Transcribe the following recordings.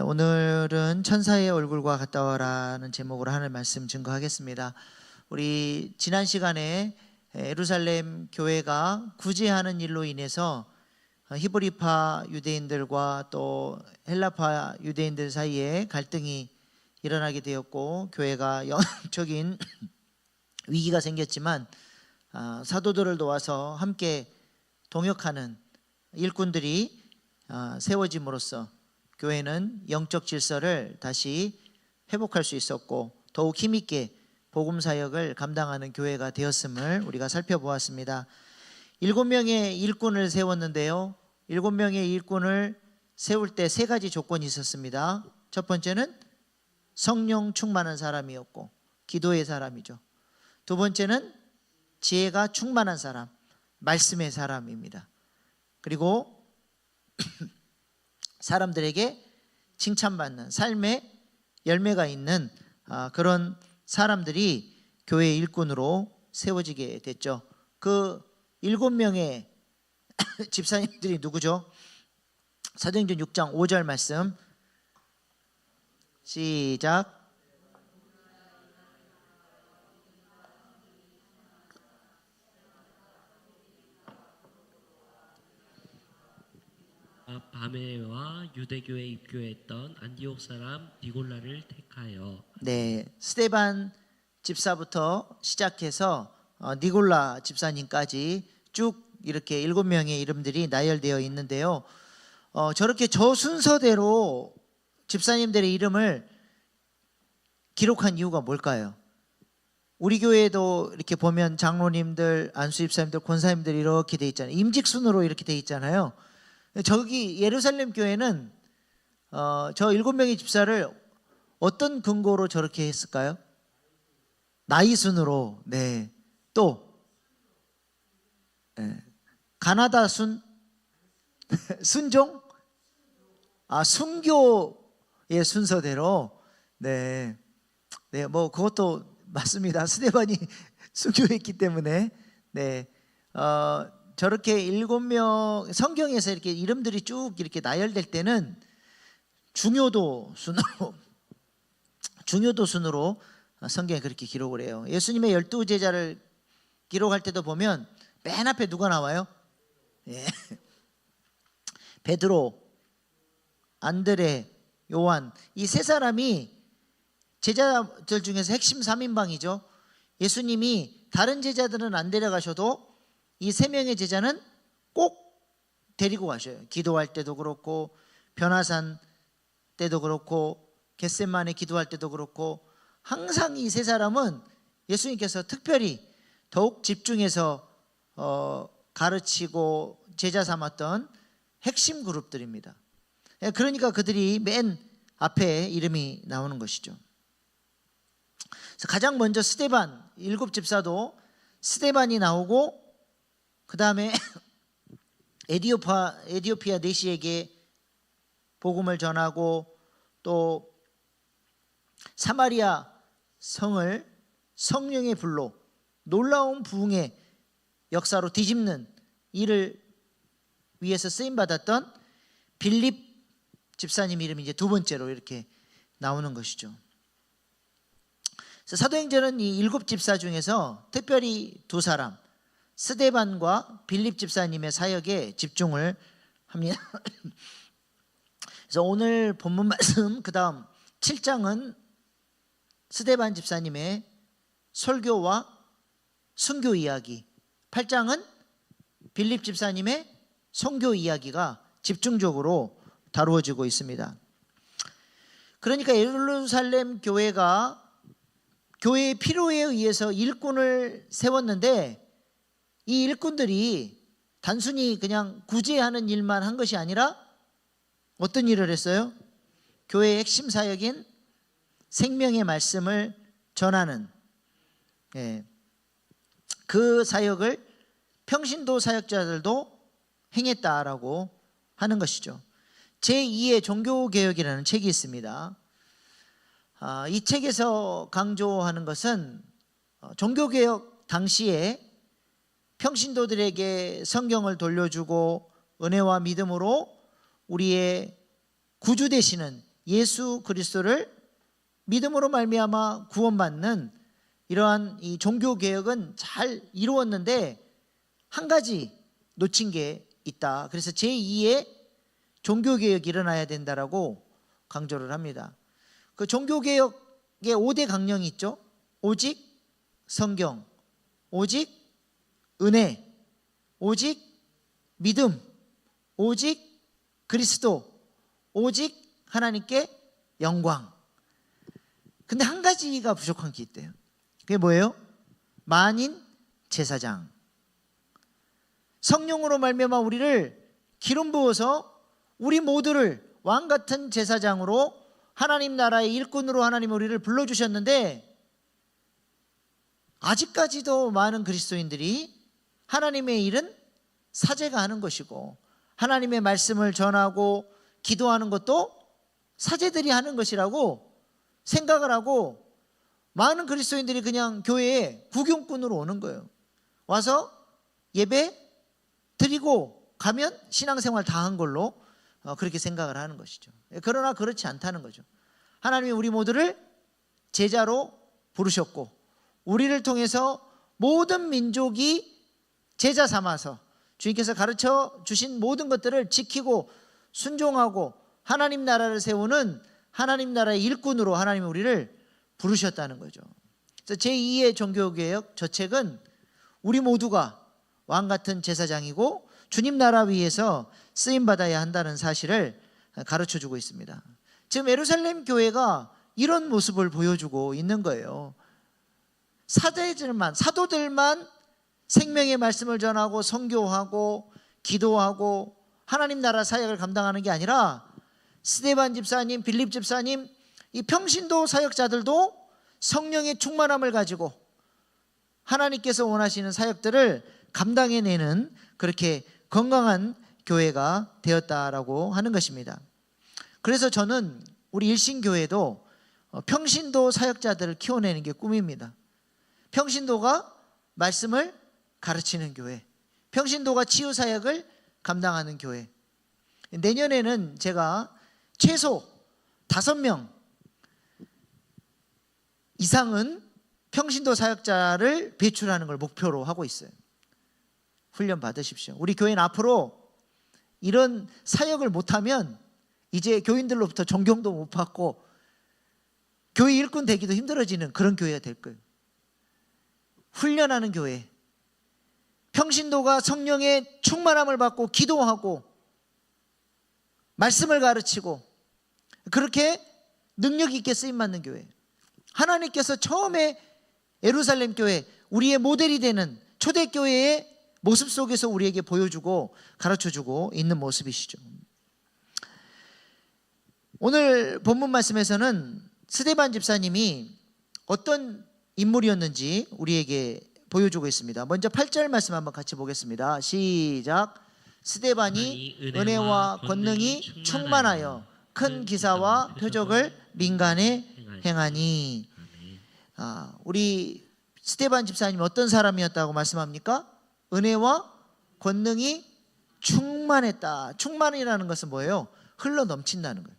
오늘은 천사의 얼굴과 같다 와라는 제목으로 하는 말씀 증거하겠습니다. 우리 지난 시간에 예루살렘 교회가 구제하는 일로 인해서 히브리파 유대인들과 또 헬라파 유대인들 사이에 갈등이 일어나게 되었고 교회가 영적인 위기가 생겼지만 사도들을 도와서 함께 동역하는 일꾼들이 세워짐으로써 교회는 영적 질서를 다시 회복할 수 있었고 더욱 힘있게 복음 사역을 감당하는 교회가 되었음을 우리가 살펴보았습니다. 7명의 일꾼을 세웠는데요, 7명의 일꾼을 세울 때 3가지 조건이 있었습니다. 첫 번째는 성령 충만한 사람이었고 기도의 사람이죠. 두 번째는 지혜가 충만한 사람, 말씀의 사람입니다. 그리고 사람들에게 칭찬받는 삶의 열매가 있는 그런 사람들이 교회의 일꾼으로 세워지게 됐죠. 그 7명의 집사님들이 누구죠? 사도행전 6장 5절 말씀 시작. 바메와 유대교에 입교했던 안디옥 사람 니골라를 택하여. 네, 스데반 집사부터 시작해서 니골라 집사님까지 쭉 이렇게 7명의 이름들이 나열되어 있는데요, 저렇게 저 순서대로 집사님들의 이름을 기록한 이유가 뭘까요? 우리 교회도 이렇게 보면 장로님들, 안수집사님들, 권사님들 이렇게 돼 있잖아요. 임직순으로 이렇게 돼 있잖아요. 저기 예루살렘 교회는 저 7명의 집사를 어떤 근거로 저렇게 했을까요? 나이 순으로. 네. 또 가나다 순 순종? 순교의 순서대로. 네. 네, 뭐 그것도 맞습니다. 스데반이 순교했기 때문에. 네. 저렇게 7명 성경에서 이렇게 이름들이 쭉 이렇게 나열될 때는 중요도 순으로 성경에 그렇게 기록을 해요. 예수님의 12제자를 기록할 때도 보면 맨 앞에 누가 나와요? 예. 베드로, 안드레, 요한, 이 3사람이 제자들 중에서 핵심 3인방이죠. 예수님이 다른 제자들은 안 데려가셔도 이 3명의 제자는 꼭 데리고 가셔요. 기도할 때도 그렇고 변화산 때도 그렇고 겟세마네 기도할 때도 그렇고 항상 이 3사람은 예수님께서 특별히 더욱 집중해서 가르치고 제자 삼았던 핵심 그룹들입니다. 그러니까 그들이 맨 앞에 이름이 나오는 것이죠. 그래서 가장 먼저 스데반, 7집사도 스데반이 나오고 그 다음에 에디오피아 내시에게 복음을 전하고 또 사마리아 성을 성령의 불로 놀라운 부흥의 역사로 뒤집는 일을 위해서 쓰임받았던 빌립 집사님 이름이 이제 2번째로 이렇게 나오는 것이죠. 그래서 사도행전은 이 7집사 중에서 특별히 2사람 스데반과 빌립 집사님의 사역에 집중을 합니다. 그래서 오늘 본문 말씀 그 다음 7장은 스데반 집사님의 설교와 순교 이야기, 8장은 빌립 집사님의 선교 이야기가 집중적으로 다루어지고 있습니다. 그러니까 예루살렘 교회가 교회의 필요에 의해서 일꾼을 세웠는데 이 일꾼들이 단순히 그냥 구제하는 일만 한 것이 아니라 어떤 일을 했어요? 교회의 핵심 사역인 생명의 말씀을 전하는 그 사역을 평신도 사역자들도 행했다라고 하는 것이죠. 제2의 종교개혁이라는 책이 있습니다. 이 책에서 강조하는 것은 종교개혁 당시에 평신도들에게 성경을 돌려주고 은혜와 믿음으로 우리의 구주 되시는 예수 그리스도를 믿음으로 말미암아 구원받는 이러한 이 종교 개혁은 잘 이루었는데 한 가지 놓친 게 있다. 그래서 제2의 종교 개혁이 일어나야 된다라고 강조를 합니다. 그 종교 개혁의 5대 강령이 있죠. 오직 성경, 오직 은혜, 오직 믿음, 오직 그리스도, 오직 하나님께 영광. 근데 한 가지가 부족한 게 있대요. 그게 뭐예요? 만인 제사장. 성령으로 말미암아 우리를 기름 부어서 우리 모두를 왕 같은 제사장으로 하나님 나라의 일꾼으로 하나님 우리를 불러주셨는데 아직까지도 많은 그리스도인들이 하나님의 일은 사제가 하는 것이고 하나님의 말씀을 전하고 기도하는 것도 사제들이 하는 것이라고 생각을 하고 많은 그리스도인들이 그냥 교회에 구경꾼으로 오는 거예요. 와서 예배 드리고 가면 신앙생활 다 한 걸로 그렇게 생각을 하는 것이죠. 그러나 그렇지 않다는 거죠. 하나님이 우리 모두를 제자로 부르셨고 우리를 통해서 모든 민족이 제자 삼아서 주님께서 가르쳐 주신 모든 것들을 지키고 순종하고 하나님 나라를 세우는 하나님 나라의 일꾼으로 하나님이 우리를 부르셨다는 거죠. 그래서 제2의 종교개혁 저 책은 우리 모두가 왕 같은 제사장이고 주님 나라 위에서 쓰임받아야 한다는 사실을 가르쳐주고 있습니다. 지금 예루살렘 교회가 이런 모습을 보여주고 있는 거예요. 사도들만 생명의 말씀을 전하고 선교하고 기도하고 하나님 나라 사역을 감당하는 게 아니라 스데반 집사님, 빌립 집사님, 이 평신도 사역자들도 성령의 충만함을 가지고 하나님께서 원하시는 사역들을 감당해내는 그렇게 건강한 교회가 되었다라고 하는 것입니다. 그래서 저는 우리 일신교회도 평신도 사역자들을 키워내는 게 꿈입니다. 평신도가 말씀을 가르치는 교회, 평신도가 치유사역을 감당하는 교회. 내년에는 제가 최소 5명 이상은 평신도 사역자를 배출하는 걸 목표로 하고 있어요. 훈련 받으십시오. 우리 교회는 앞으로 이런 사역을 못하면 이제 교인들로부터 존경도 못 받고 교회 일꾼 되기도 힘들어지는 그런 교회가 될 거예요. 훈련하는 교회, 평신도가 성령의 충만함을 받고 기도하고 말씀을 가르치고 그렇게 능력 있게 쓰임받는 교회. 하나님께서 처음에 예루살렘 교회, 우리의 모델이 되는 초대교회의 모습 속에서 우리에게 보여주고 가르쳐주고 있는 모습이시죠. 오늘 본문 말씀에서는 스데반 집사님이 어떤 인물이었는지 우리에게 보여주고 있습니다. 먼저 8절 말씀 한번 같이 보겠습니다. 시작. 스데반이 은혜와 권능이 충만하여 큰 기사와 표적을 민간에 행하니. 우리 스데반 집사님이 어떤 사람이었다고 말씀합니까? 은혜와 권능이 충만했다. 충만이라는 것은 뭐예요? 흘러 넘친다는 거예요.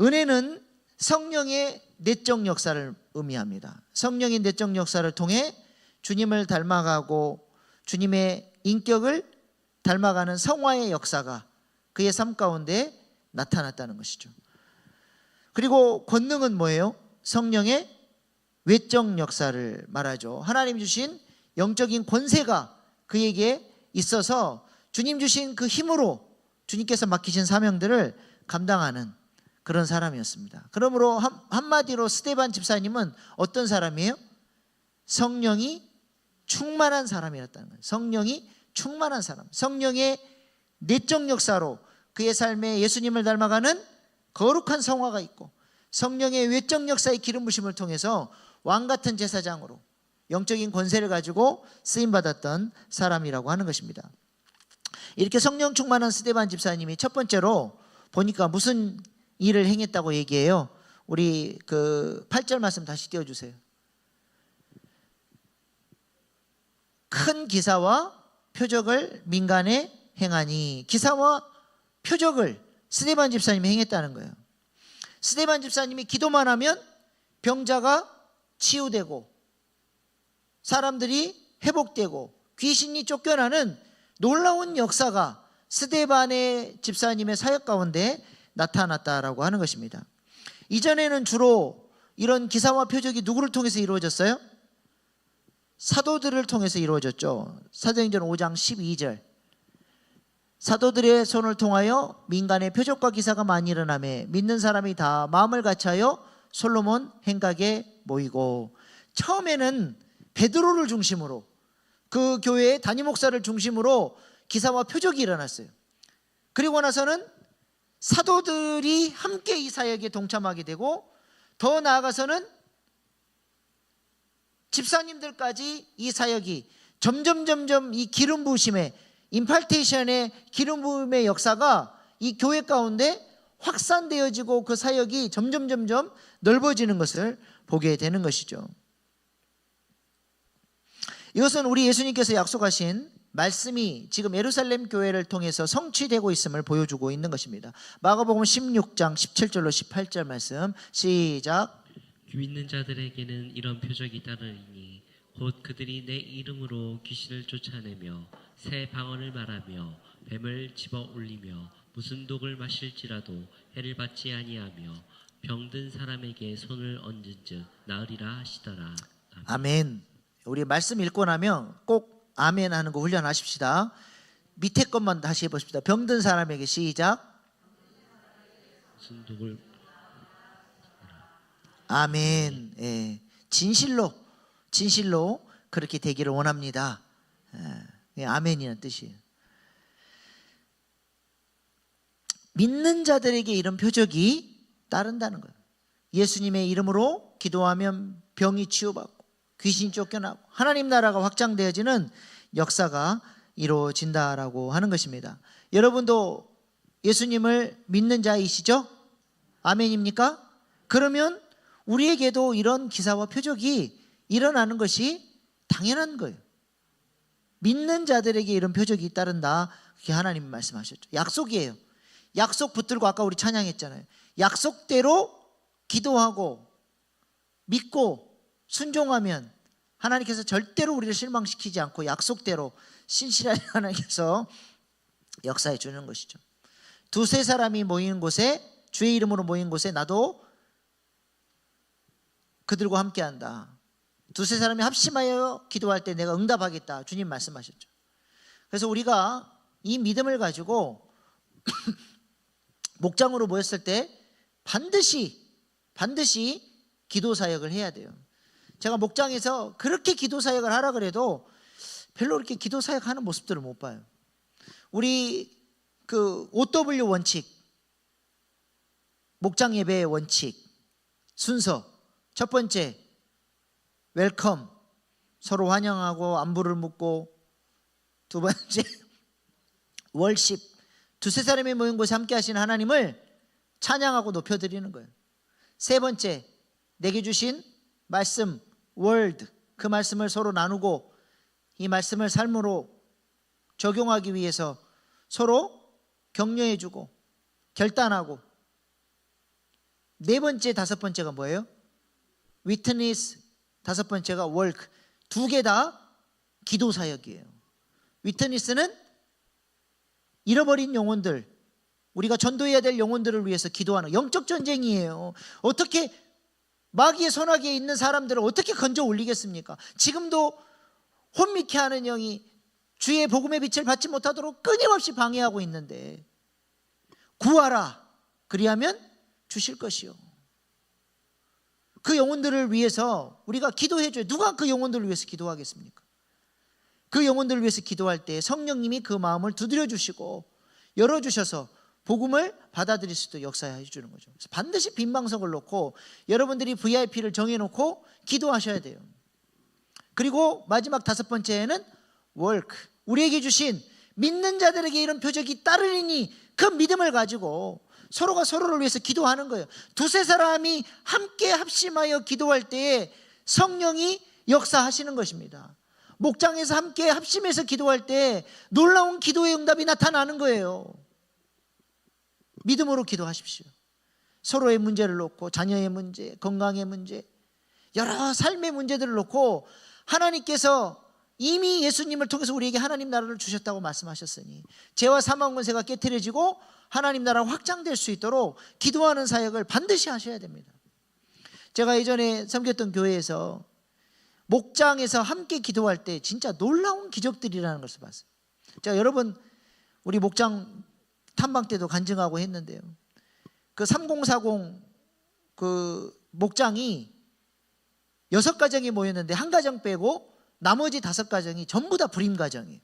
은혜는 성령의 내적 역사를 의미합니다. 성령의 내적 역사를 통해 주님을 닮아가고 주님의 인격을 닮아가는 성화의 역사가 그의 삶 가운데 나타났다는 것이죠. 그리고 권능은 뭐예요? 성령의 외적 역사를 말하죠. 하나님 주신 영적인 권세가 그에게 있어서 주님 주신 그 힘으로 주님께서 맡기신 사명들을 감당하는 그런 사람이었습니다. 그러므로 한마디로 스데반 집사님은 어떤 사람이에요? 성령이 충만한 사람이었다는 거예요. 성령이 충만한 사람, 성령의 내적 역사로 그의 삶에 예수님을 닮아가는 거룩한 성화가 있고 성령의 외적 역사의 기름 부심을 통해서 왕 같은 제사장으로 영적인 권세를 가지고 쓰임받았던 사람이라고 하는 것입니다. 이렇게 성령 충만한 스데반 집사님이 첫 번째로 보니까 무슨 일을 행했다고 얘기해요? 우리 그 8절 말씀 다시 띄워주세요. 큰 기사와 표적을 민간에 행하니. 기사와 표적을 스데반 집사님이 행했다는 거예요. 스데반 집사님이 기도만 하면 병자가 치유되고 사람들이 회복되고 귀신이 쫓겨나는 놀라운 역사가 스데반의 집사님의 사역 가운데 나타났다라고 하는 것입니다. 이전에는 주로 이런 기사와 표적이 누구를 통해서 이루어졌어요? 사도들을 통해서 이루어졌죠. 사도행전 5장 12절. 사도들의 손을 통하여 민간의 표적과 기사가 많이 일어나며 믿는 사람이 다 마음을 같이하여 솔로몬 행각에 모이고, 처음에는 베드로를 중심으로 그 교회의 담임 목사를 중심으로 기사와 표적이 일어났어요. 그리고 나서는 사도들이 함께 이 사역에 동참하게 되고, 더 나아가서는 집사님들까지 이 사역이 점점 이 기름 부으심의 임팔테이션의 기름 부음의 역사가 이 교회 가운데 확산되어지고 그 사역이 점점 넓어지는 것을 보게 되는 것이죠. 이것은 우리 예수님께서 약속하신 말씀이 지금 예루살렘 교회를 통해서 성취되고 있음을 보여주고 있는 것입니다. 마가복음 16장 17절로 18절 말씀 시작. 믿는 자들에게는 이런 표적이 따르니 곧 그들이 내 이름으로 귀신을 쫓아내며 새 방언을 말하며 뱀을 집어 올리며 무슨 독을 마실지라도 해를 받지 아니하며 병든 사람에게 손을 얹은즉 나으리라 하시더라. 아멘. 우리 말씀 읽고 나면 꼭 아멘 하는 거 훈련하십시다. 밑에 것만 다시 해보십시다. 병든 사람에게 시작. 무슨 독을 아멘. 예. 진실로 그렇게 되기를 원합니다. 예. 아멘이라는 뜻이에요. 믿는 자들에게 이런 표적이 따른다는 거예요. 예수님의 이름으로 기도하면 병이 치유받고 귀신이 쫓겨나고 하나님 나라가 확장되어지는 역사가 이루어진다라고 하는 것입니다. 여러분도 예수님을 믿는 자이시죠? 아멘입니까? 그러면 우리에게도 이런 기사와 표적이 일어나는 것이 당연한 거예요. 믿는 자들에게 이런 표적이 따른다. 그게 하나님이 말씀하셨죠. 약속이에요. 약속 붙들고 아까 우리 찬양했잖아요. 약속대로 기도하고 믿고 순종하면 하나님께서 절대로 우리를 실망시키지 않고 약속대로 신실하게 하나님께서 역사해 주는 것이죠. 두세 사람이 모이는 곳에, 주의 이름으로 모인 곳에 나도 그들과 함께한다. 두세 사람이 합심하여 기도할 때 내가 응답하겠다. 주님 말씀하셨죠. 그래서 우리가 이 믿음을 가지고 목장으로 모였을 때 반드시 기도 사역을 해야 돼요. 제가 목장에서 그렇게 기도 사역을 하라 그래도 별로 그렇게 기도 사역하는 모습들을 못 봐요. 우리 그 OW 원칙, 목장 예배의 원칙, 순서. 첫 번째, 웰컴, 서로 환영하고 안부를 묻고. 두 번째, 월십, 두세 사람이 모인 곳에 함께 하시는 하나님을 찬양하고 높여드리는 거예요. 세 번째, 내게 주신 말씀, 월드, 그 말씀을 서로 나누고 이 말씀을 삶으로 적용하기 위해서 서로 격려해주고 결단하고. 네 번째, 다섯 번째가 뭐예요? 위트니스, 다섯 번째가 월크. 두 개 다 기도 사역이에요. 위트니스는 잃어버린 영혼들, 우리가 전도해야 될 영혼들을 위해서 기도하는 영적 전쟁이에요. 어떻게 마귀의 손아귀에 있는 사람들을 어떻게 건져 올리겠습니까? 지금도 혼미케 하는 영이 주의 복음의 빛을 받지 못하도록 끊임없이 방해하고 있는데, 구하라, 그리하면 주실 것이요. 그 영혼들을 위해서 우리가 기도해줘요. 누가 그 영혼들을 위해서 기도하겠습니까? 그 영혼들을 위해서 기도할 때 성령님이 그 마음을 두드려 주시고 열어주셔서 복음을 받아들일 수 있도록 역사해 주는 거죠. 그래서 반드시 빈 방석을 놓고 여러분들이 VIP를 정해놓고 기도하셔야 돼요. 그리고 마지막 다섯 번째는 월크, 우리에게 주신 믿는 자들에게 이런 표적이 따르니 그 믿음을 가지고 서로가 서로를 위해서 기도하는 거예요. 두세 사람이 함께 합심하여 기도할 때에 성령이 역사하시는 것입니다. 목장에서 함께 합심해서 기도할 때 놀라운 기도의 응답이 나타나는 거예요. 믿음으로 기도하십시오. 서로의 문제를 놓고 자녀의 문제, 건강의 문제, 여러 삶의 문제들을 놓고 하나님께서 이미 예수님을 통해서 우리에게 하나님 나라를 주셨다고 말씀하셨으니 죄와 사망 권세가 깨트려지고 하나님 나라가 확장될 수 있도록 기도하는 사역을 반드시 하셔야 됩니다. 제가 예전에 섬겼던 교회에서 목장에서 함께 기도할 때 진짜 놀라운 기적들이라는 것을 봤어요. 제가 여러분 우리 목장 탐방 때도 간증하고 했는데요. 그 3040 그 목장이 6가정이 모였는데 한 가정 빼고 나머지 5가정이 전부 다 불임 가정이에요.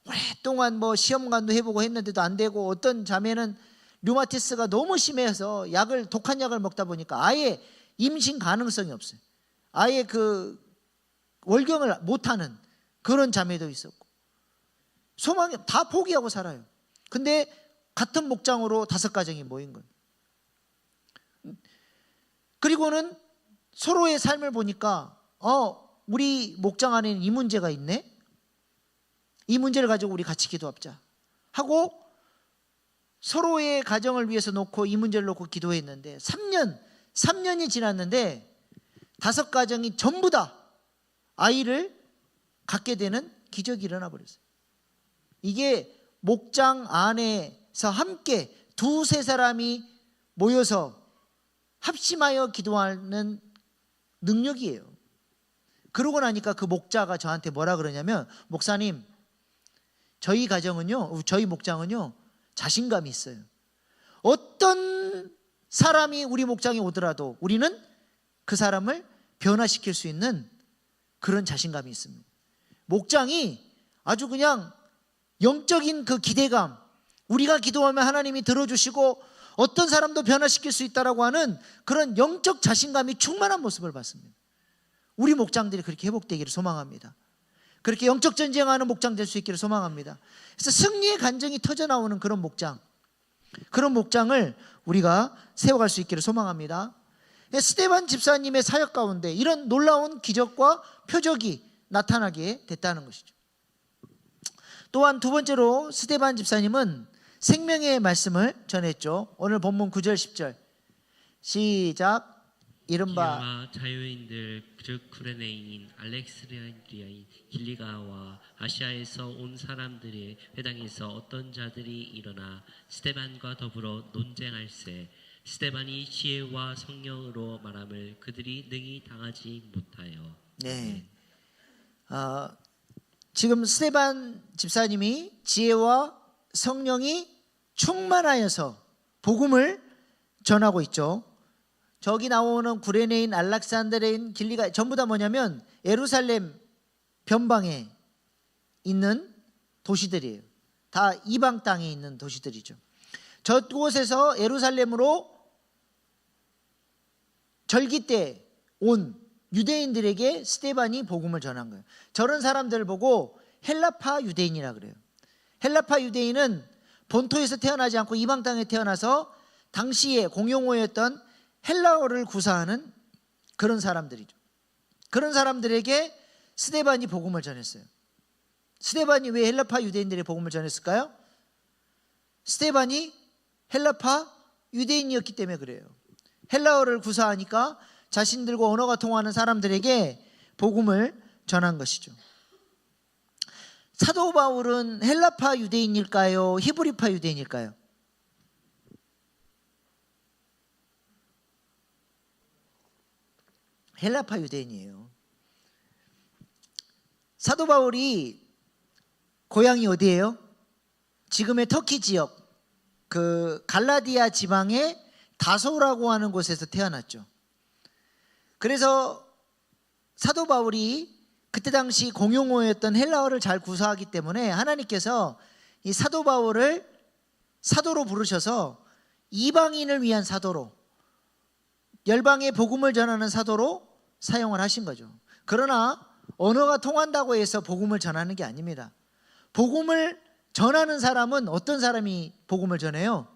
오랫동안 뭐 시험관도 해보고 했는데도 안 되고 어떤 자매는 류마티스가 너무 심해서 독한 약을 먹다 보니까 아예 임신 가능성이 없어요. 아예 그 월경을 못하는 그런 자매도 있었고 소망이 다 포기하고 살아요. 근데 같은 목장으로 5가정이 모인 거예요. 그리고는 서로의 삶을 보니까 우리 목장 안에는 이 문제가 있네. 이 문제를 가지고 우리 같이 기도합자 하고 서로의 가정을 위해서 놓고 이 문제를 놓고 기도했는데 3년이 지났는데 5가정이 전부 다 아이를 갖게 되는 기적이 일어나 버렸어요. 이게 목장 안에서 함께 2-3사람이 모여서 합심하여 기도하는 능력이에요. 그러고 나니까 그 목자가 저한테 뭐라 그러냐면 목사님 저희 목장은요 자신감이 있어요. 어떤 사람이 우리 목장에 오더라도 우리는 그 사람을 변화시킬 수 있는 그런 자신감이 있습니다. 목장이 아주 그냥 영적인 그 기대감, 우리가 기도하면 하나님이 들어주시고 어떤 사람도 변화시킬 수 있다라고 하는 그런 영적 자신감이 충만한 모습을 봤습니다. 우리 목장들이 그렇게 회복되기를 소망합니다. 그렇게 영적 전쟁하는 목장 될 수 있기를 소망합니다. 그래서 승리의 간증이 터져나오는 그런 목장을 우리가 세워갈 수 있기를 소망합니다. 스데반 집사님의 사역 가운데 이런 놀라운 기적과 표적이 나타나게 됐다는 것이죠. 또한 두 번째로 스데반 집사님은 생명의 말씀을 전했죠. 오늘 본문 9절 10절 시작. 이른바 자유인들 즉 쿠레네인, 알렉스리아인, 길리가와 아시아에서 온 사람들의 회당에서 어떤 자들이 일어나 스데반과 더불어 논쟁할세 스데반이 지혜와 성령으로 말함을 그들이 능히 당하지 못하여. 네. 지금 스데반 집사님이 지혜와 성령이 충만하여서 복음을 전하고 있죠. 저기 나오는 구레네인, 알렉산드레인, 길리가 전부 다 뭐냐면 예루살렘 변방에 있는 도시들이에요. 다 이방 땅에 있는 도시들이죠. 저곳에서 예루살렘으로 절기 때 온 유대인들에게 스데반이 복음을 전한 거예요. 저런 사람들을 보고 헬라파 유대인이라 그래요. 헬라파 유대인은 본토에서 태어나지 않고 이방 땅에 태어나서 당시에 공용어였던 헬라어를 구사하는 그런 사람들이죠. 그런 사람들에게 스데반이 복음을 전했어요. 스데반이 왜 헬라파 유대인들의 복음을 전했을까요? 스데반이 헬라파 유대인이었기 때문에 그래요. 헬라어를 구사하니까 자신들과 언어가 통하는 사람들에게 복음을 전한 것이죠. 사도 바울은 헬라파 유대인일까요? 히브리파 유대인일까요? 헬라파 유대인이에요. 사도 바울이 고향이 어디예요? 지금의 터키 지역, 그 갈라디아 지방의 다소라고 하는 곳에서 태어났죠. 그래서 사도 바울이 그때 당시 공용어였던 헬라어를 잘 구사하기 때문에 하나님께서 이 사도 바울을 사도로 부르셔서 이방인을 위한 사도로, 열방의 복음을 전하는 사도로 사용을 하신 거죠. 그러나 언어가 통한다고 해서 복음을 전하는 게 아닙니다. 복음을 전하는 사람은 어떤 사람이 복음을 전해요?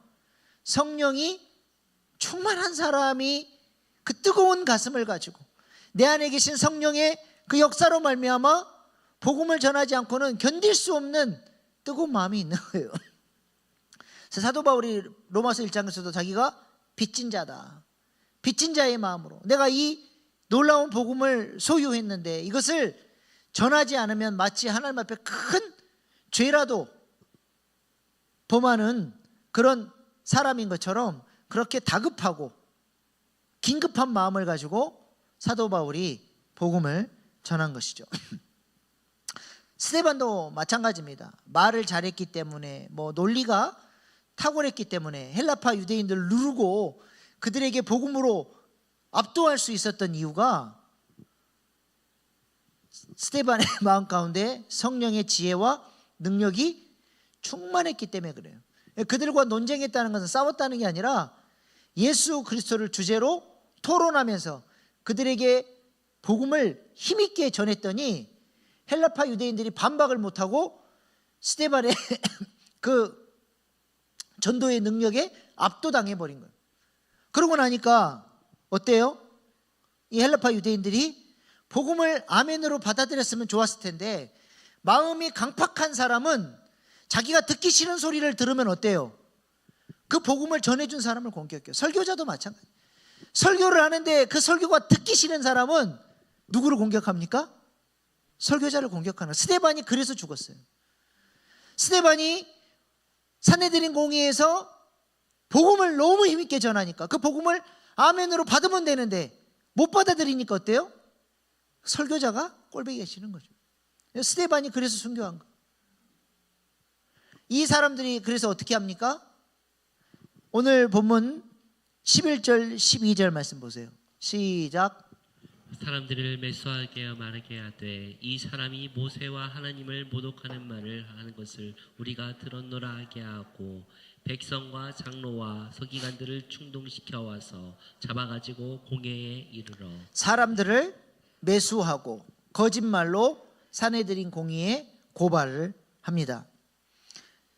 성령이 충만한 사람이 그 뜨거운 가슴을 가지고 내 안에 계신 성령의 그 역사로 말미암아 복음을 전하지 않고는 견딜 수 없는 뜨거운 마음이 있는 거예요. 그래서 사도 바울이 로마서 1장에서도 자기가 빚진 자다, 빚진 자의 마음으로 내가 이 놀라운 복음을 소유했는데 이것을 전하지 않으면 마치 하나님 앞에 큰 죄라도 범하는 그런 사람인 것처럼 그렇게 다급하고 긴급한 마음을 가지고 사도 바울이 복음을 전한 것이죠. 스데반도 마찬가지입니다. 말을 잘했기 때문에, 논리가 탁월했기 때문에 헬라파 유대인들을 누르고 그들에게 복음으로 압도할 수 있었던 이유가 스데반의 마음 가운데 성령의 지혜와 능력이 충만했기 때문에 그래요. 그들과 논쟁했다는 것은 싸웠다는 게 아니라 예수 그리스도를 주제로 토론하면서 그들에게 복음을 힘있게 전했더니 헬라파 유대인들이 반박을 못하고 스데반의 그 전도의 능력에 압도당해버린 거예요. 그러고 나니까 어때요? 이 헬라파 유대인들이 복음을 아멘으로 받아들였으면 좋았을 텐데 마음이 강팍한 사람은 자기가 듣기 싫은 소리를 들으면 어때요? 그 복음을 전해준 사람을 공격해요. 설교자도 마찬가지. 설교를 하는데 그 설교가 듣기 싫은 사람은 누구를 공격합니까? 설교자를 공격하는. 스데반이 그래서 죽었어요. 스데반이 산헤드린 공의에서 복음을 너무 힘있게 전하니까 그 복음을 아멘으로 받으면 되는데 못 받아들이니까 어때요? 설교자가 꼴보기가 싫은 거죠. 스데반이 그래서 순교한 거. 이 사람들이 그래서 어떻게 합니까? 오늘 본문 11절 12절 말씀 보세요. 시작. 사람들을 매수하게 하여 말하게 하되 이 사람이 모세와 하나님을 모독하는 말을 하는 것을 우리가 들었노라 하게 하고 백성과 장로와 서기관들을 충동시켜 와서 잡아가지고 공회에 이르러 사람들을 매수하고 거짓말로 산헤드린 공의에 고발을 합니다.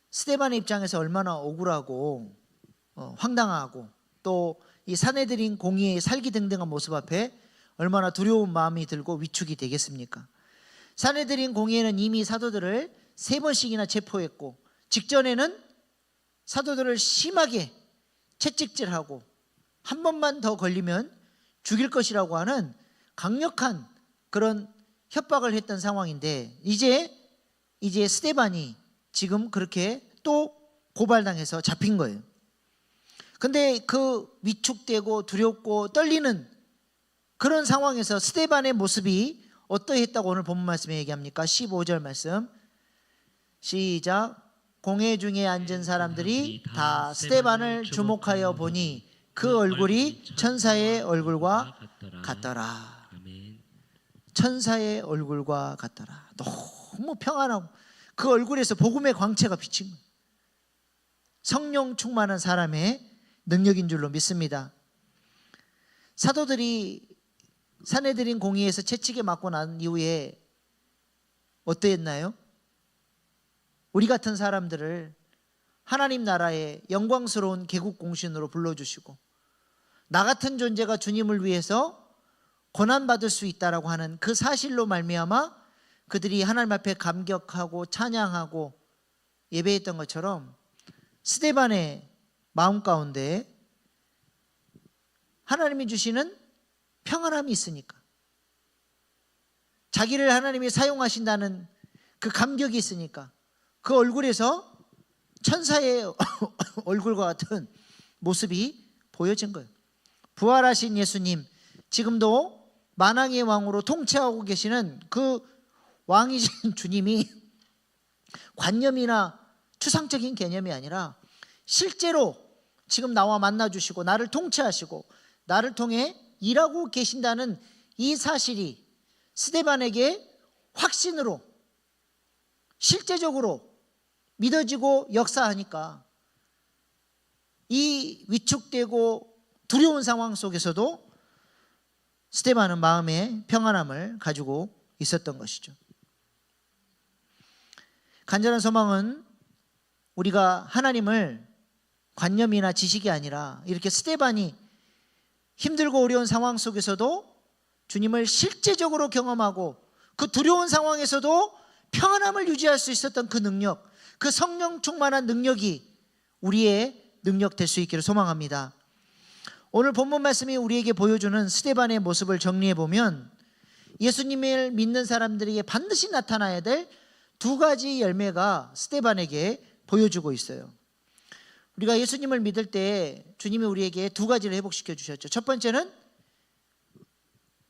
스데반의 입장에서 얼마나 억울하고 황당하고 또 이 산헤드린 공의의 살기등등한 모습 앞에 얼마나 두려운 마음이 들고 위축이 되겠습니까? 산헤드린 공의회는 이미 사도들을 3번씩이나 체포했고 직전에는 사도들을 심하게 채찍질하고 한 번만 더 걸리면 죽일 것이라고 하는 강력한 그런 협박을 했던 상황인데 이제 스데반이 지금 그렇게 또 고발당해서 잡힌 거예요. 근데 그 위축되고 두렵고 떨리는 그런 상황에서 스데반의 모습이 어떠했다고 오늘 본문 말씀에 얘기합니까? 15절 말씀 시작. 공회 중에 앉은 사람들이 다 스데반을 주목하여 보니 그 얼굴이 천사의 얼굴과 같더라. 천사의 얼굴과 같더라. 너무 평안하고 그 얼굴에서 복음의 광채가 비친 거예요. 성령 충만한 사람의 능력인 줄로 믿습니다. 사도들이 산헤드린 공의에서 채찍에 맞고 난 이후에 어떠했나요? 우리 같은 사람들을 하나님 나라의 영광스러운 개국 공신으로 불러주시고 나 같은 존재가 주님을 위해서 고난받을 수 있다라고 하는 그 사실로 말미암아 그들이 하나님 앞에 감격하고 찬양하고 예배했던 것처럼 스데반의 마음 가운데 하나님이 주시는 평안함이 있으니까 자기를 하나님이 사용하신다는 그 감격이 있으니까 그 얼굴에서 천사의 얼굴과 같은 모습이 보여진 거예요. 부활하신 예수님, 지금도 만왕의 왕으로 통치하고 계시는 그 왕이신 주님이 관념이나 추상적인 개념이 아니라 실제로 지금 나와 만나주시고 나를 통치하시고 나를 통해 일하고 계신다는 이 사실이 스데반에게 확신으로 실제적으로 믿어지고 역사하니까 이 위축되고 두려운 상황 속에서도 스데반은 마음의 평안함을 가지고 있었던 것이죠. 간절한 소망은 우리가 하나님을 관념이나 지식이 아니라 이렇게 스데반이 힘들고 어려운 상황 속에서도 주님을 실제적으로 경험하고 그 두려운 상황에서도 평안함을 유지할 수 있었던 그 능력, 그 성령 충만한 능력이 우리의 능력 될 수 있기를 소망합니다. 오늘 본문 말씀이 우리에게 보여주는 스데반의 모습을 정리해 보면 예수님을 믿는 사람들에게 반드시 나타나야 될 두 가지 열매가 스데반에게 보여주고 있어요. 우리가 예수님을 믿을 때 주님이 우리에게 두 가지를 회복시켜 주셨죠. 첫 번째는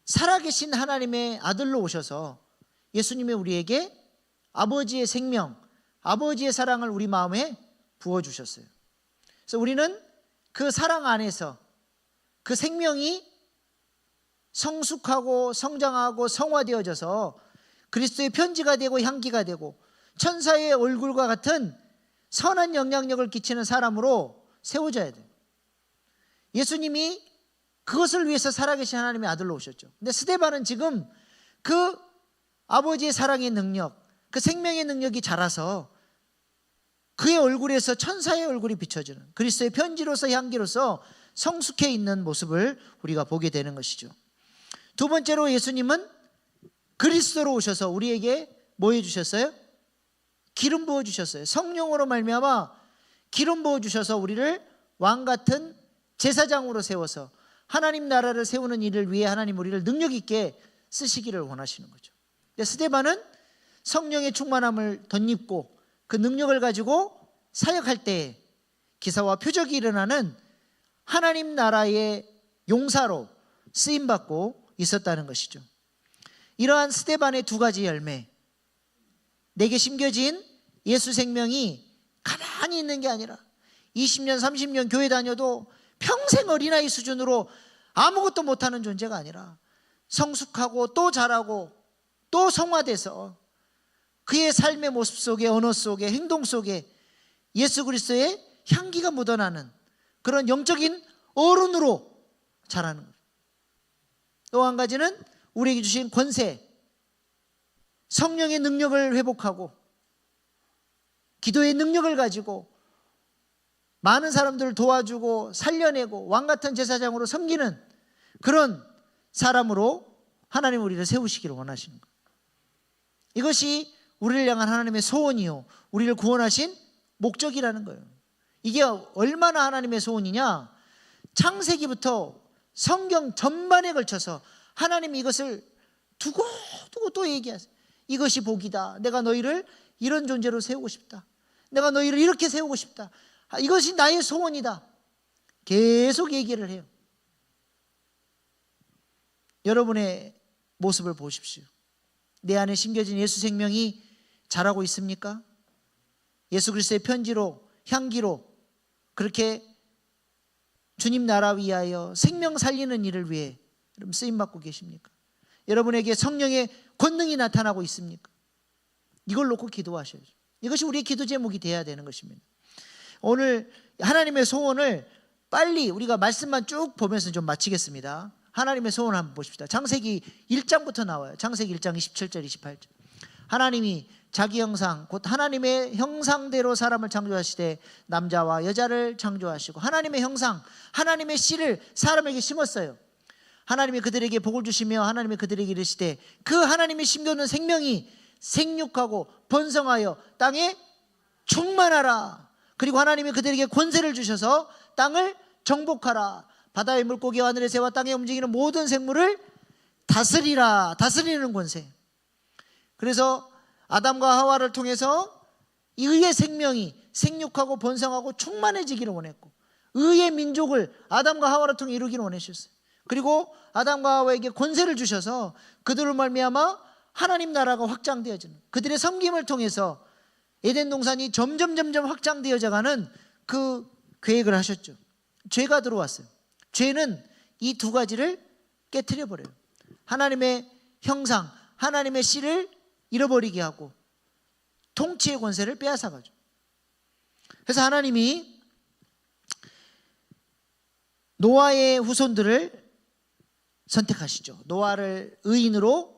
살아계신 하나님의 아들로 오셔서 예수님이 우리에게 아버지의 생명, 아버지의 사랑을 우리 마음에 부어주셨어요. 그래서 우리는 그 사랑 안에서 그 생명이 성숙하고 성장하고 성화되어져서 그리스도의 편지가 되고 향기가 되고 천사의 얼굴과 같은 선한 영향력을 끼치는 사람으로 세워져야 돼요. 예수님이 그것을 위해서 살아계신 하나님의 아들로 오셨죠. 근데 스데반은 지금 그 아버지의 사랑의 능력, 그 생명의 능력이 자라서 그의 얼굴에서 천사의 얼굴이 비춰지는 그리스도의 편지로서 향기로서 성숙해 있는 모습을 우리가 보게 되는 것이죠. 두 번째로 예수님은 그리스도로 오셔서 우리에게 뭐 해주셨어요? 기름 부어주셨어요. 성령으로 말미암아 기름 부어주셔서 우리를 왕같은 제사장으로 세워서 하나님 나라를 세우는 일을 위해 하나님 우리를 능력 있게 쓰시기를 원하시는 거죠. 스데반은 성령의 충만함을 덧입고 그 능력을 가지고 사역할 때 기사와 표적이 일어나는 하나님 나라의 용사로 쓰임받고 있었다는 것이죠. 이러한 스데반의 두 가지 열매, 내게 심겨진 예수 생명이 가만히 있는 게 아니라 20년 30년 교회 다녀도 평생 어린아이 수준으로 아무것도 못하는 존재가 아니라 성숙하고 또 자라고 또 성화돼서 그의 삶의 모습 속에, 언어 속에, 행동 속에 예수 그리스도의 향기가 묻어나는 그런 영적인 어른으로 자라는 거예요. 또 한 가지는 우리에게 주신 권세, 성령의 능력을 회복하고 기도의 능력을 가지고 많은 사람들을 도와주고 살려내고 왕같은 제사장으로 섬기는 그런 사람으로 하나님 우리를 세우시기를 원하시는 거예요. 이것이 우리를 향한 하나님의 소원이요, 우리를 구원하신 목적이라는 거예요. 이게 얼마나 하나님의 소원이냐? 창세기부터 성경 전반에 걸쳐서 하나님이 이것을 두고 또 얘기하세요. 이것이 복이다. 내가 너희를 이런 존재로 세우고 싶다. 내가 너희를 이렇게 세우고 싶다. 이것이 나의 소원이다. 계속 얘기를 해요. 여러분의 모습을 보십시오. 내 안에 심겨진 예수 생명이 자라고 있습니까? 예수 그리스도의 편지로, 향기로 그렇게 주님 나라 위하여 생명 살리는 일을 위해 여러분 쓰임받고 계십니까? 여러분에게 성령의 권능이 나타나고 있습니까? 이걸 놓고 기도하셔야죠. 이것이 우리의 기도 제목이 되어야 되는 것입니다. 오늘 하나님의 소원을 빨리 우리가 말씀만 쭉 보면서 좀 마치겠습니다. 하나님의 소원 한번 보십시다. 창세기 1장부터 나와요. 창세기 1장 27절 28절. 하나님이 자기 형상 곧 하나님의 형상대로 사람을 창조하시되 남자와 여자를 창조하시고 하나님의 형상 하나님의 씨를 사람에게 심었어요. 하나님이 그들에게 복을 주시며 하나님이 그들에게 이르시되 그 하나님이 심겨놓은 생명이 생육하고 번성하여 땅에 충만하라. 그리고 하나님이 그들에게 권세를 주셔서 땅을 정복하라. 바다의 물고기와 하늘의 새와 땅에 움직이는 모든 생물을 다스리라. 다스리는 권세. 그래서 아담과 하와를 통해서 의의 생명이 생육하고 번성하고 충만해지기를 원했고 의의 민족을 아담과 하와를 통해 이루기를 원하셨어요. 그리고 아담과 하와에게 권세를 주셔서 그들을 말미암아 하나님 나라가 확장되어지는 그들의 섬김을 통해서 에덴 동산이 점점 확장되어져가는 그 계획을 하셨죠. 죄가 들어왔어요. 죄는 이 두 가지를 깨트려 버려요. 하나님의 형상, 하나님의 씨를 잃어버리게 하고 통치의 권세를 빼앗아가죠. 그래서 하나님이 노아의 후손들을 선택하시죠. 노아를 의인으로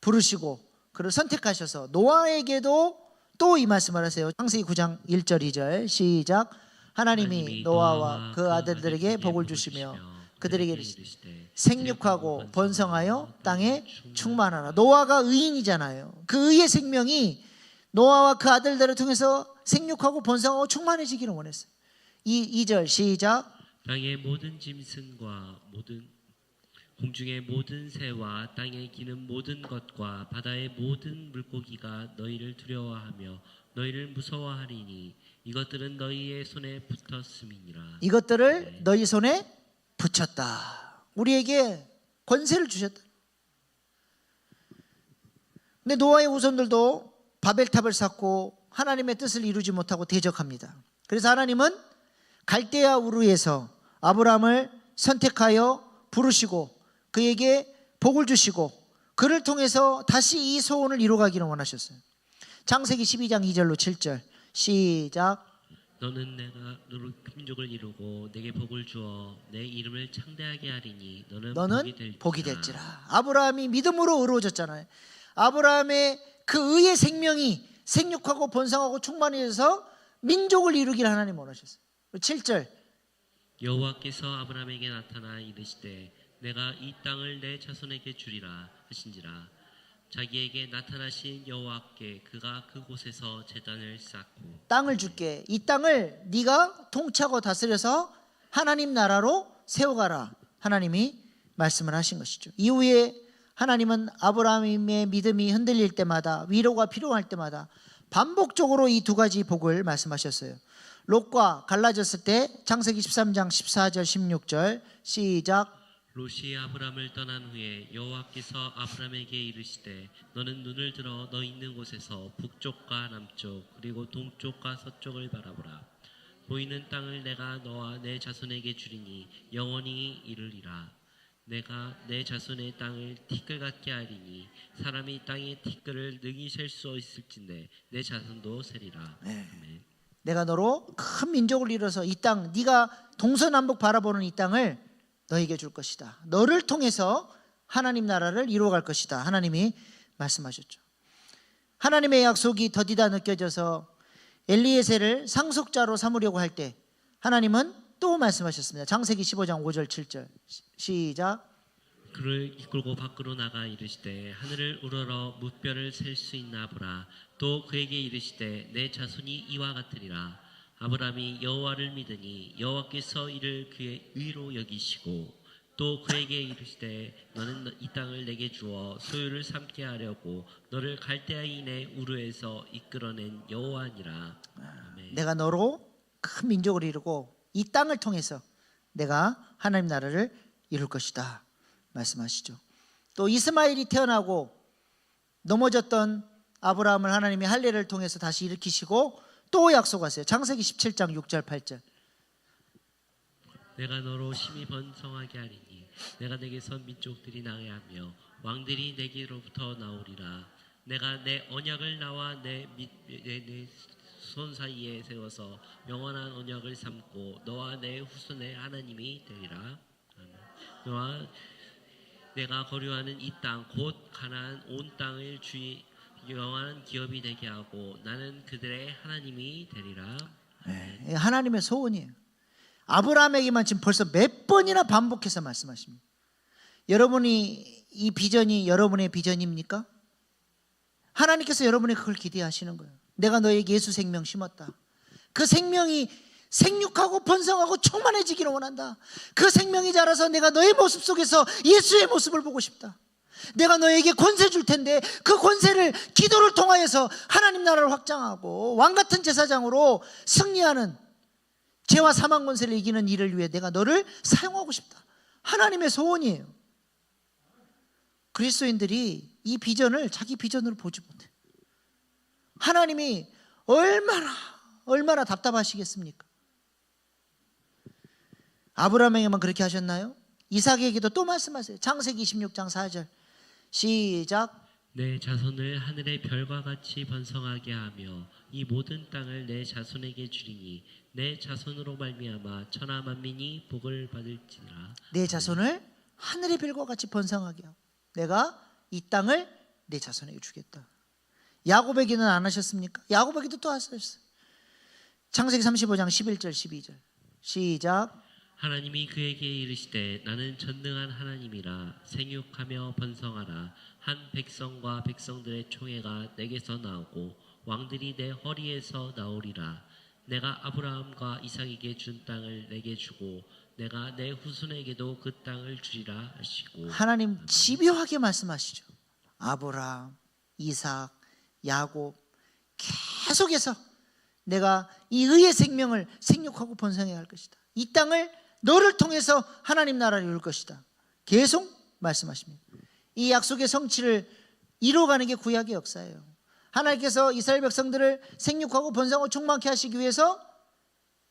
부르시고 그를 선택하셔서 노아에게도 또 이 말씀을 하세요. 창세기 9장 1절 2절 시작. 하나님이 노아와 그 아들들에게 복을 주시며 그들에게 이르시되 생육하고 번성하여 땅에 충만하라. 노아가 의인이잖아요. 그 의의 생명이 노아와 그 아들들을 통해서 생육하고 번성하고 충만해지기를 원했어요. 2절 시작. 땅의 모든 짐승과 모든 공중의 모든 새와 땅에 기는 모든 것과 바다의 모든 물고기가 너희를 두려워하며 너희를 무서워하리니 이것들은 너희의 손에 붙었음이니라. 이것들을 너희 손에 붙였다. 우리에게 권세를 주셨다. 근데 노아의 후손들도 바벨탑을 쌓고 하나님의 뜻을 이루지 못하고 대적합니다. 그래서 하나님은 갈대아 우르에서 아브라함을 선택하여 부르시고 그에게 복을 주시고 그를 통해서 다시 이 소원을 이루가기를 원하셨어요. 창세기 12장 2절로 7절 시작. 너는 내가 너로 민족을 이루고 내게 복을 주어 내 이름을 창대하게 하리니 너는 복이 될지라. 아브라함이 믿음으로 의로워졌잖아요. 아브라함의 그 의의 생명이 생육하고 번성하고 충만해져서 민족을 이루기를 하나님 원하셨어요. 7절 여호와께서 아브라함에게 나타나 이르시되 내가 이 땅을 내 자손에게 주리라 하신지라. 자기에게 나타나신 여호와께 그가 그곳에서 제단을 쌓고 땅을 줄게. 이 땅을 네가 통치하고 다스려서 하나님 나라로 세워가라. 하나님이 말씀을 하신 것이죠. 이후에 하나님은 아브라함의 믿음이 흔들릴 때마다 위로가 필요할 때마다 반복적으로 이 두 가지 복을 말씀하셨어요. 롯과 갈라졌을 때 창세기 13장 14절 16절 시작. 롯이 아브람을 떠난 후에 여호와께서 아브람에게 이르시되 너는 눈을 들어 너 있는 곳에서 북쪽과 남쪽 그리고 동쪽과 서쪽을 바라보라. 보이는 땅을 내가 너와 내 자손에게 주리니 영원히 이르리라. 내가 내 자손의 땅을 티끌 같게 하리니 사람이 땅의 티끌을 능히 셀 수 있을진데 내 자손도 세리라. 아멘. 내가 너로 큰 민족을 이뤄서 이 땅 네가 동서남북 바라보는 이 땅을 너에게 줄 것이다. 너를 통해서 하나님 나라를 이루어갈 것이다. 하나님이 말씀하셨죠. 하나님의 약속이 더디다 느껴져서 엘리에셀을 상속자로 삼으려고 할 때 하나님은 또 말씀하셨습니다. 창세기 15장 5절 7절 시작. 그를 이끌고 밖으로 나가 이르시되 하늘을 우러러 무뼈를 셀 수 있나 보라. 또 그에게 이르시되 내 자손이 이와 같으리라. 아브라함이 여호와를 믿으니 여호와께서 이를 그의 의로 여기시고 또 그에게 이르시되 너는 이 땅을 내게 주어 소유를 삼게 하려고 너를 갈대아인의 우르에서 이끌어낸 여호와니라. 아멘. 내가 너로 큰 민족을 이루고 이 땅을 통해서 내가 하나님 나라를 이룰 것이다 말씀하시죠. 또 이스마엘이 태어나고 넘어졌던 아브라함을 하나님이 할례를 통해서 다시 일으키시고 또 약속하세요. 창세기 17장 6절 8절 내가 너로 심히 번성하게 하리니 내가 내게서 민족들이 나게 하며 왕들이 내게로부터 나오리라. 내가 내 언약을 나와 내 손 사이에 세워서 영원한 언약을 삼고 너와 내 후손의 하나님이 되리라. 너와 내가 거류하는 이 땅 곧 가나안 온 땅을 주의 영원한 기업이 되게 하고 나는 그들의 하나님이 되리라. 네, 하나님의 소원이에요. 아브라함에게만 지금 벌써 몇 번이나 반복해서 말씀하십니다. 여러분이 이 비전이 여러분의 비전입니까? 하나님께서 여러분이 그걸 기대하시는 거예요. 내가 너에게 예수 생명 심었다. 그 생명이 생육하고 번성하고 충만해지기를 원한다. 그 생명이 자라서 내가 너의 모습 속에서 예수의 모습을 보고 싶다. 내가 너에게 권세 줄 텐데 그 권세를 기도를 통하여서 하나님 나라를 확장하고 왕같은 제사장으로 승리하는 죄와 사망 권세를 이기는 일을 위해 내가 너를 사용하고 싶다. 하나님의 소원이에요. 그리스도인들이 이 비전을 자기 비전으로 보지 못해. 하나님이 얼마나 답답하시겠습니까? 아브라함에게만 그렇게 하셨나요? 이삭에게도 또 말씀하세요. 창세기 26장 4절 시작. 내 자손을 하늘의 별과 같이 번성하게 하며 이 모든 땅을 내 자손에게 주리니 내 자손으로 말미암아 천하 만민이 복을 받을지니라. 내 자손을 하늘의 별과 같이 번성하게 하고 내가 이 땅을 내 자손에게 주겠다. 야곱에게는 안 하셨습니까? 야곱에게도 또 하셨어요. 창세기 35장 11절 12절 시작. 하나님이 그에게 이르시되 나는 전능한 하나님이라 생육하며 번성하라. 한 백성과 백성들의 총회가 내게서 나오고 왕들이 내 허리에서 나오리라. 내가 아브라함과 이삭에게 준 땅을 내게 주고 내가 내 후손에게도 그 땅을 주리라 하시고. 하나님 집요하게 말씀하시죠. 아브라함, 이삭, 야곱 계속해서 내가 이 의의 생명을 생육하고 번성해야 할 것이다. 이 땅을 너를 통해서 하나님 나라를 이룰 것이다. 계속 말씀하십니다. 이 약속의 성취를 이루어가는 게 구약의 역사예요. 하나님께서 이스라엘 백성들을 생육하고 번성하고 충만케 하시기 위해서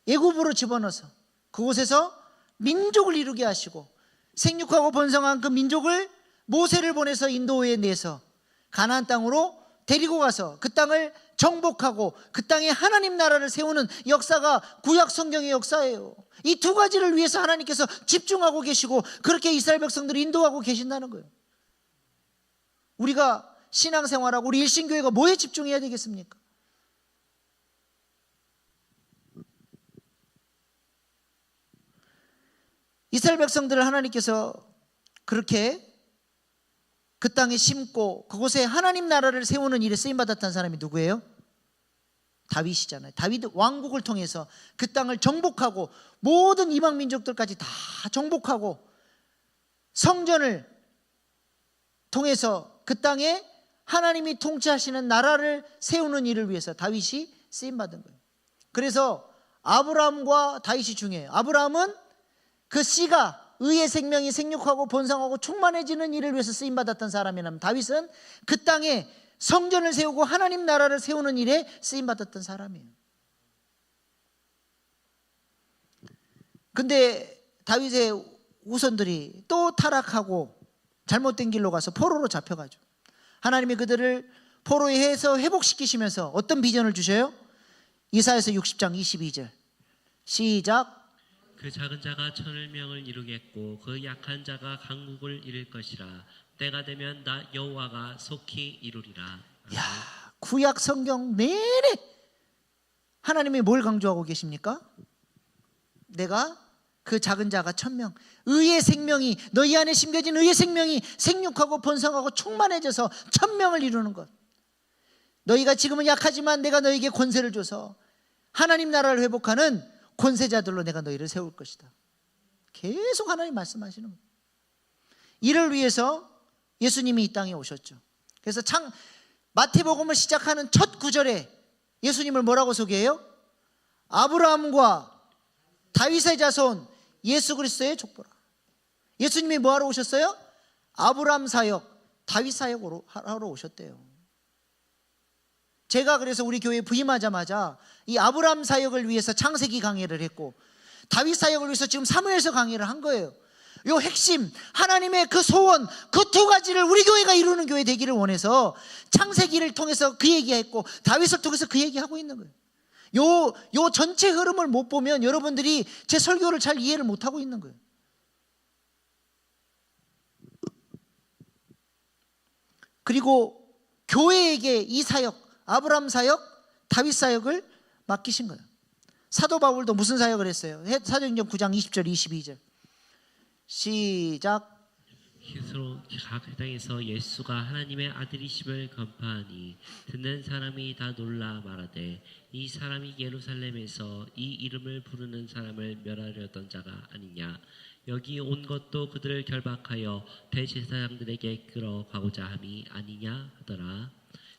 애굽으로 집어넣어서 그곳에서 민족을 이루게 하시고 생육하고 번성한 그 민족을 모세를 보내서 인도에 내서 가나안 땅으로 데리고 가서 그 땅을 정복하고 그 땅에 하나님 나라를 세우는 역사가 구약 성경의 역사예요. 이 두 가지를 위해서 하나님께서 집중하고 계시고 그렇게 이스라엘 백성들을 인도하고 계신다는 거예요. 우리가 신앙생활하고 우리 일신교회가 뭐에 집중해야 되겠습니까? 이스라엘 백성들을 하나님께서 그렇게 그 땅에 심고 그곳에 하나님 나라를 세우는 일에 쓰임받았다는 사람이 누구예요? 다윗이잖아요. 다윗 왕국을 통해서 그 땅을 정복하고 모든 이방 민족들까지 다 정복하고 성전을 통해서 그 땅에 하나님이 통치하시는 나라를 세우는 일을 위해서 다윗이 쓰임받은 거예요. 그래서 아브라함과 다윗이 중요해요. 아브라함은 그 씨가 의의 생명이 생육하고 번성하고 충만해지는 일을 위해서 쓰임받았던 사람이라면 다윗은 그 땅에 성전을 세우고 하나님 나라를 세우는 일에 쓰임받았던 사람이에요. 근데 다윗의 후손들이 또 타락하고 잘못된 길로 가서 포로로 잡혀가죠. 하나님이 그들을 포로에 해서 회복시키시면서 어떤 비전을 주셔요? 이사야서 60장 22절 시작. 그 작은 자가 천을 명을 이루겠고 그 약한 자가 강국을 이룰 것이라. 때가 되면 나 여호와가 속히 이루리라. 야, 구약 성경 내내 하나님이 뭘 강조하고 계십니까? 내가 그 작은 자가 1000명, 의의 생명이 너희 안에 심겨진 의의 생명이 생육하고 번성하고 충만해져서 1000명을 이루는 것. 너희가 지금은 약하지만 내가 너희에게 권세를 줘서 하나님 나라를 회복하는 권세자들로 내가 너희를 세울 것이다. 계속 하나님 말씀하시는 거예요. 이를 위해서 예수님이 이 땅에 오셨죠. 그래서 마태복음을 시작하는 첫 구절에 예수님을 뭐라고 소개해요? 아브라함과 다윗의 자손 예수 그리스도의 족보라. 예수님이 뭐하러 오셨어요? 아브라함 사역, 다윗 사역으로 하러 오셨대요. 제가 그래서 우리 교회에 부임하자마자 이 아브라함 사역을 위해서 창세기 강의를 했고 다윗 사역을 위해서 지금 사무엘서 강의를 한 거예요. 요 핵심 하나님의 그 소원 그 두 가지를 우리 교회가 이루는 교회 되기를 원해서 창세기를 통해서 그 얘기했고 다윗을 통해서 그 얘기하고 있는 거예요. 요 전체 흐름을 못 보면 여러분들이 제 설교를 잘 이해를 못하고 있는 거예요. 그리고 교회에게 이 사역 아브라함 사역, 다윗 사역을 맡기신 거예요. 사도 바울도 무슨 사역을 했어요? 사도행전 9장 20절 22절 시작. 스스로 각 땅에서 예수가 하나님의 아들이심을 건파하니 듣는 사람이 다 놀라 말하되 이 사람이 예루살렘에서 이 이름을 부르는 사람을 멸하려던 자가 아니냐. 여기 온 것도 그들을 결박하여 대제사장들에게 끌어가고자 함이 아니냐 하더라.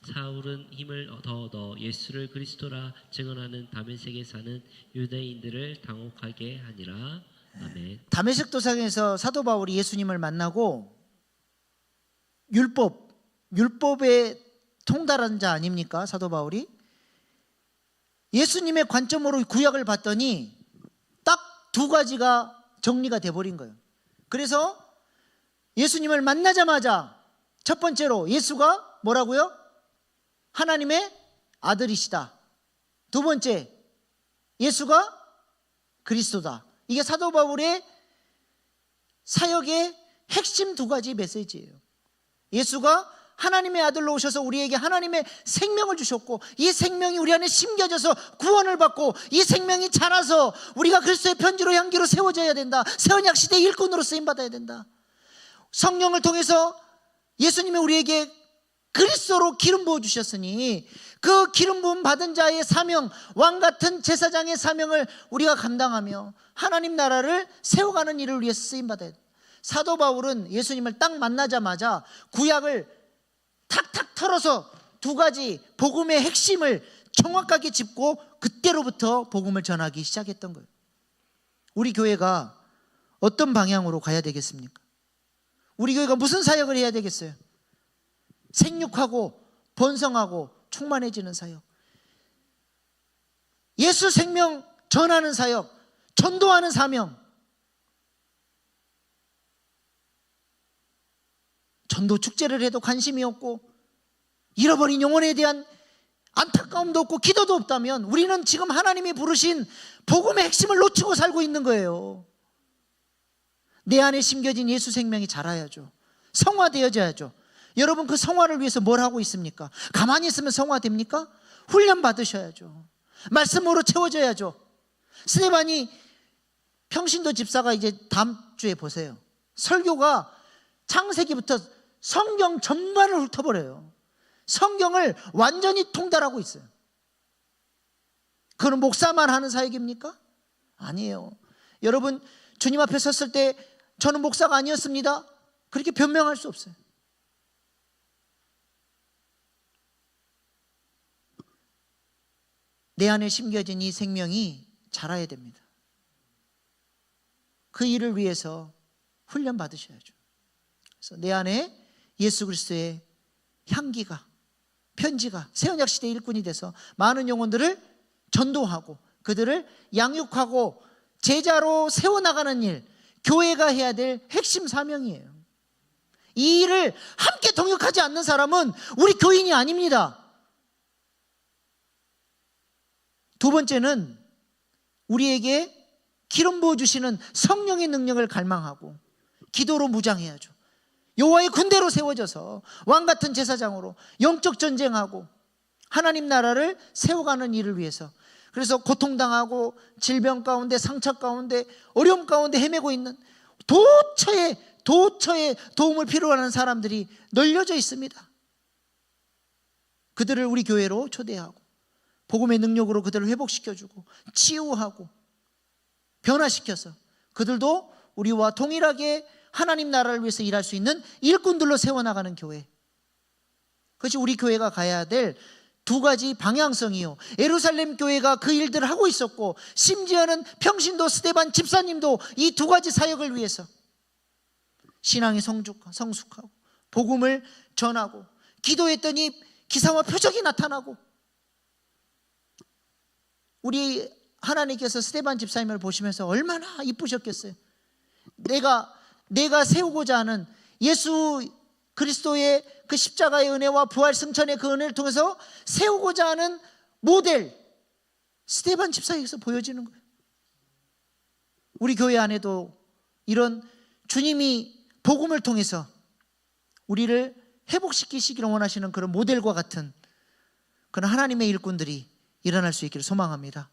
사울은 힘을 더 얻어 예수를 그리스도라 증언하는 다메섹에 사는 유대인들을 당혹하게 하니라. 아멘. 다메섹 도상에서 사도 바울이 예수님을 만나고 율법에 통달한 자 아닙니까? 사도 바울이 예수님의 관점으로 구약을 봤더니 딱 두 가지가 정리가 돼버린 거예요. 그래서 예수님을 만나자마자 첫 번째로 예수가 뭐라고요? 하나님의 아들이시다. 두 번째, 예수가 그리스도다. 이게 사도 바울의 사역의 핵심 두 가지 메시지예요. 예수가 하나님의 아들로 오셔서 우리에게 하나님의 생명을 주셨고 이 생명이 우리 안에 심겨져서 구원을 받고 이 생명이 자라서 우리가 그리스도의 편지로 향기로 세워져야 된다. 새 언약 시대의 일꾼으로 쓰임받아야 된다. 성령을 통해서 예수님이 우리에게 그리스도로 기름 부어주셨으니 그 기름 부음 받은 자의 사명, 왕 같은 제사장의 사명을 우리가 감당하며 하나님 나라를 세워가는 일을 위해서 쓰임받아야 돼요. 사도 바울은 예수님을 딱 만나자마자 구약을 탁탁 털어서 두 가지 복음의 핵심을 정확하게 짚고 그때로부터 복음을 전하기 시작했던 거예요. 우리 교회가 어떤 방향으로 가야 되겠습니까? 우리 교회가 무슨 사역을 해야 되겠어요? 생육하고 번성하고 충만해지는 사역, 예수 생명 전하는 사역, 전도하는 사명. 전도 축제를 해도 관심이 없고 잃어버린 영혼에 대한 안타까움도 없고 기도도 없다면 우리는 지금 하나님이 부르신 복음의 핵심을 놓치고 살고 있는 거예요. 내 안에 심겨진 예수 생명이 자라야죠. 성화되어져야죠. 여러분, 그 성화를 위해서 뭘 하고 있습니까? 가만히 있으면 성화됩니까? 훈련 받으셔야죠. 말씀으로 채워져야죠. 스데반이 평신도 집사가 이제 다음 주에 보세요. 설교가 창세기부터 성경 전반을 훑어버려요. 성경을 완전히 통달하고 있어요. 그건 목사만 하는 사역입니까? 아니에요. 여러분, 주님 앞에 섰을 때 저는 목사가 아니었습니다, 그렇게 변명할 수 없어요. 내 안에 심겨진 이 생명이 자라야 됩니다. 그 일을 위해서 훈련 받으셔야죠. 그래서 내 안에 예수 그리스도의 향기가, 편지가 새언약시대 일꾼이 돼서 많은 영혼들을 전도하고 그들을 양육하고 제자로 세워나가는 일, 교회가 해야 될 핵심 사명이에요. 이 일을 함께 동역하지 않는 사람은 우리 교인이 아닙니다. 두 번째는 우리에게 기름 부어주시는 성령의 능력을 갈망하고 기도로 무장해야죠. 여호와의 군대로 세워져서 왕같은 제사장으로 영적 전쟁하고 하나님 나라를 세워가는 일을 위해서, 그래서 고통당하고 질병 가운데 상처 가운데 어려움 가운데 헤매고 있는 도처에 도움을 필요로 하는 사람들이 널려져 있습니다. 그들을 우리 교회로 초대하고 복음의 능력으로 그들을 회복시켜주고 치유하고 변화시켜서 그들도 우리와 동일하게 하나님 나라를 위해서 일할 수 있는 일꾼들로 세워나가는 교회, 그것이 우리 교회가 가야 될 두 가지 방향성이요. 예루살렘 교회가 그 일들을 하고 있었고 심지어는 평신도 스데반 집사님도 이 두 가지 사역을 위해서 신앙이 성숙하고 복음을 전하고 기도했더니 기사와 표적이 나타나고, 우리 하나님께서 스데반 집사님을 보시면서 얼마나 이쁘셨겠어요. 내가 세우고자 하는 예수 그리스도의 그 십자가의 은혜와 부활 승천의 그 은혜를 통해서 세우고자 하는 모델, 스데반 집사에게서 보여지는 거예요. 우리 교회 안에도 이런 주님이 복음을 통해서 우리를 회복시키시기를 원하시는 그런 모델과 같은 그런 하나님의 일꾼들이 일어날 수 있기를 소망합니다.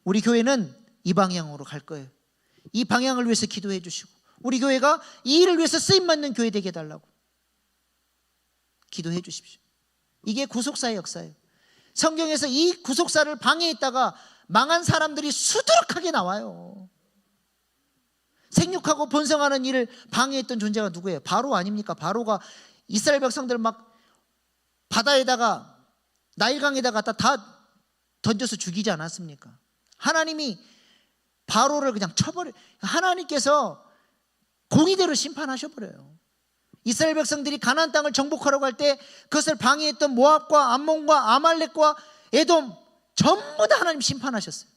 우리 교회는 이 방향으로 갈 거예요. 이 방향을 위해서 기도해 주시고 우리 교회가 이 일을 위해서 쓰임받는 교회 되게 해달라고 기도해 주십시오. 이게 구속사의 역사예요. 성경에서 이 구속사를 방해했다가 망한 사람들이 수두룩하게 나와요. 생육하고 번성하는 일을 방해했던 존재가 누구예요? 바로 아닙니까? 바로가 이스라엘 백성들 막 바다에다가 나일강에다가 다 던져서 죽이지 않았습니까? 하나님이 바로를 그냥 쳐버려요. 하나님께서 공의대로 심판하셔버려요. 이스라엘 백성들이 가나안 땅을 정복하려고 할 때 그것을 방해했던 모압과 암몬과 아말렉과 에돔 전부 다 하나님 심판하셨어요.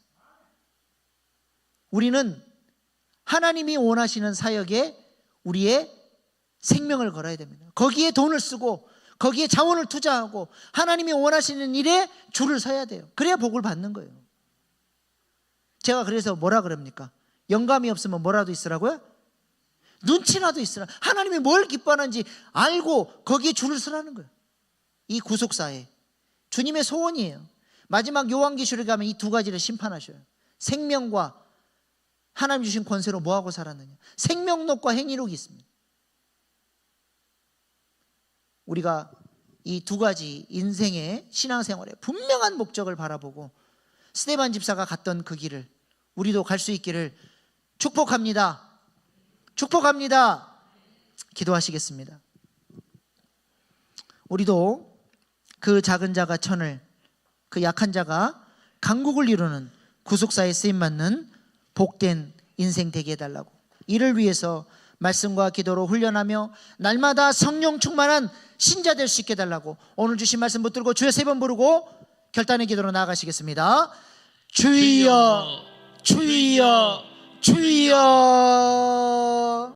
우리는 하나님이 원하시는 사역에 우리의 생명을 걸어야 됩니다. 거기에 돈을 쓰고 거기에 자원을 투자하고 하나님이 원하시는 일에 줄을 서야 돼요. 그래야 복을 받는 거예요. 제가 그래서 뭐라 그럽니까? 영감이 없으면 뭐라도 있으라고요? 눈치라도 있으라. 하나님이 뭘 기뻐하는지 알고 거기에 줄을 서라는 거예요. 이 구속사에 주님의 소원이에요. 마지막 요한계시록에 가면 이 두 가지를 심판하셔요. 생명과 하나님 주신 권세로 뭐하고 살았느냐. 생명록과 행위록이 있습니다. 우리가 이 두 가지 인생의 신앙생활의 분명한 목적을 바라보고 스데반 집사가 갔던 그 길을 우리도 갈 수 있기를 축복합니다. 축복합니다. 기도하시겠습니다. 우리도 그 작은 자가 천을, 그 약한 자가 강국을 이루는 구속사에 쓰임받는 복된 인생 되게 해달라고, 이를 위해서 말씀과 기도로 훈련하며 날마다 성령 충만한 신자 될 수 있게 해달라고 오늘 주신 말씀 붙들고 주여 3번 부르고 결단의 기도로 나아가시겠습니다. 주여 주여 주여.